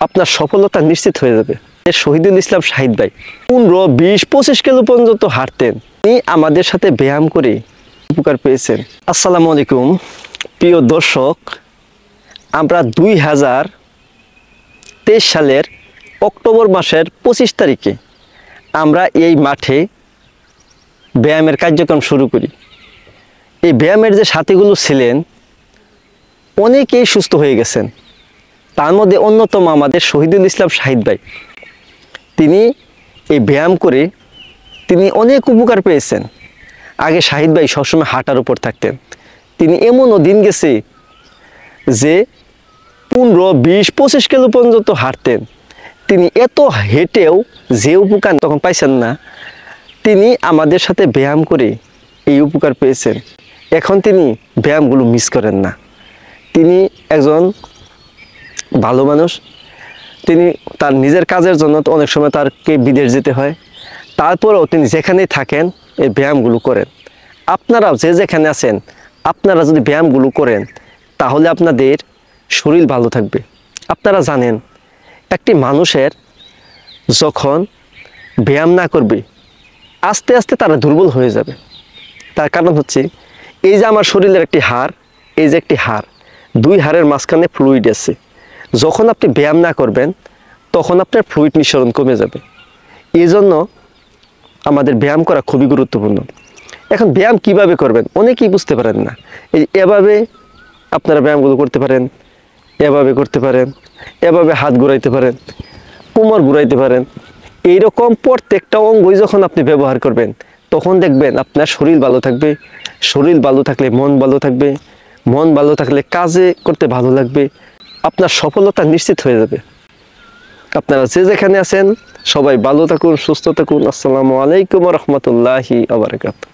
আপনার সফলতা নিশ্চিত হয়ে যাবে। শহীদুল ইসলাম শাহিদ ভাই 15-20-25 কিলো পর্যন্ত হাঁটতেন। তিনি আমাদের সাথে ব্যায়াম করে উপকার পেয়েছেন। আসসালামু আলাইকুম প্রিয় দর্শক, আমরা 2023 সালের অক্টোবর মাসের 25 তারিখে আমরা এই মাঠে ব্যায়ামের কার্যক্রম শুরু করি। এই ব্যায়ামের যে সাথীগুলো ছিলেন অনেকেই সুস্থ হয়ে গেছেন। তার মধ্যে অন্যতম আমাদের শহীদুল ইসলাম শাহিদ ভাই। তিনি এই ব্যায়াম করে তিনি অনেক উপকার পেয়েছেন। আগে শাহিদ ভাই সবসময় হাঁটার উপর থাকতেন। তিনি এমনও দিন গেছে যে 15-20-25 কিলো পর্যন্ত হাঁটতেন। তিনি এত হেঁটেও যে উপকার তখন পাইছেন না, তিনি আমাদের সাথে ব্যায়াম করে এই উপকার পেয়েছেন। এখন তিনি ব্যায়ামগুলো মিস করেন না। তিনি একজন ভালো মানুষ। তিনি তার নিজের কাজের জন্য তো অনেক সময় তারকে বিদেশ যেতে হয়, তারপরেও তিনি যেখানেই থাকেন এই ব্যায়ামগুলো করেন। আপনারাও যে যেখানে আছেন আপনারা যদি ব্যায়ামগুলো করেন তাহলে আপনাদের শরীর ভালো থাকবে। আপনারা জানেন একটি মানুষের যখন ব্যায়াম না করবে আস্তে আস্তে তারা দুর্বল হয়ে যাবে। তার কারণ হচ্ছে এই যে আমার শরীরের একটি হাড়, এই যে একটি হাড়, দুই হাড়ের মাঝখানে ফ্লুইড আছে। যখন আপনি ব্যায়াম না করবেন তখন আপনার ফ্লুইড নিঃসরণ কমে যাবে। এই জন্য আমাদের ব্যায়াম করা খুবই গুরুত্বপূর্ণ। এখন ব্যায়াম কিভাবে করবেন অনেকেই বুঝতে পারেন না। এভাবে আপনারা ব্যায়ামগুলো করতে পারেন, এভাবে করতে পারেন, এভাবে হাত ঘুরাইতে পারেন, কোমর ঘুরাইতে পারেন। এইরকম প্রত্যেকটা অঙ্গই যখন আপনি ব্যবহার করবেন তখন দেখবেন আপনার শরীর ভালো থাকবে। শরীর ভালো থাকলে মন ভালো থাকবে, মন ভালো থাকলে কাজে করতে ভালো লাগবে, আপনার সফলতা নিশ্চিত হয়ে যাবে। আপনারা যে যেখানে আছেন সবাই ভালো থাকুন, সুস্থ থাকুন। আসসালামু আলাইকুম ওয়া রাহমাতুল্লাহি ওয়া বারাকাতুহু।